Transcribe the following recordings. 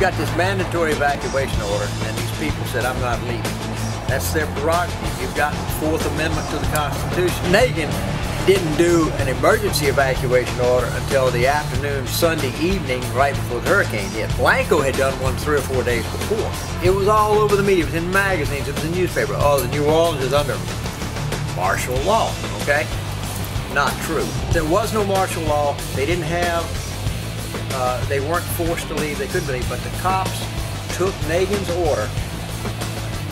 got this mandatory evacuation order, and these people said, I'm not leaving. That's their prerogative. You've got the 4th Amendment to the Constitution. Nagin didn't do an emergency evacuation order until the afternoon Sunday evening right before the hurricane hit. Blanco had done one 3 or 4 days before. It was all over the media. It was in magazines. It was in newspapers. Oh, the New Orleans is under martial law, okay? Not true. There was no martial law. They didn't have, they weren't forced to leave. They couldn't leave, but the cops took Nagin's order,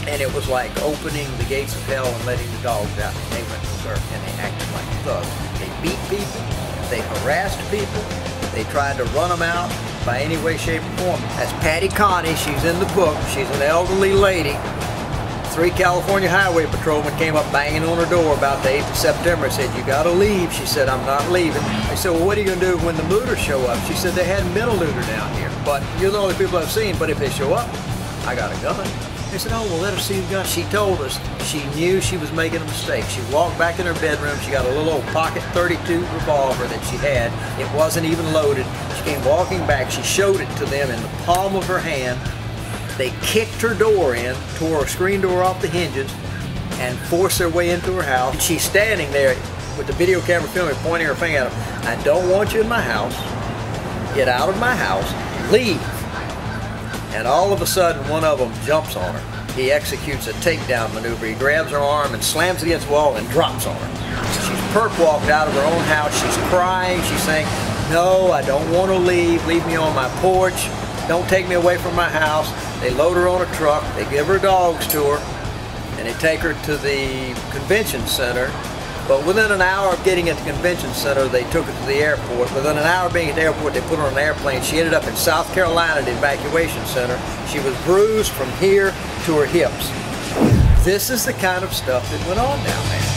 and it was like opening the gates of hell and letting the dogs out. And they went berserk, and they acted like thugs. They beat people, they harassed people, they tried to run them out by any way, shape, or form. That's Patricia Konie. She's in the book. She's an elderly lady. 3 California highway patrolmen came up banging on her door about the 8th of September and said, you gotta leave. She said, I'm not leaving. They said, well, what are you gonna do when the looters show up? She said, they hadn't been a looter down here, but you're the only people I've seen, but if they show up, I got a gun. They said, oh, well, let her see the gun. She told us she knew she was making a mistake. She walked back in her bedroom. She got a little old pocket .32 revolver that she had. It wasn't even loaded. She came walking back. She showed it to them in the palm of her hand. They kicked her door in, tore her screen door off the hinges, and forced their way into her house. She's standing there with the video camera filming, pointing her finger at them. I don't want you in my house. Get out of my house. Leave. And all of a sudden, one of them jumps on her. He executes a takedown maneuver. He grabs her arm and slams it against the wall and drops on her. She's perp walked out of her own house. She's crying. She's saying, no, I don't want to leave. Leave me on my porch. Don't take me away from my house. They load her on a truck. They give her dogs to her. And they take her to the convention center. But within an hour of getting at the convention center, they took her to the airport. Within an hour of being at the airport, they put her on an airplane. She ended up in South Carolina, the evacuation center. She was bruised from here to her hips. This is the kind of stuff that went on down there.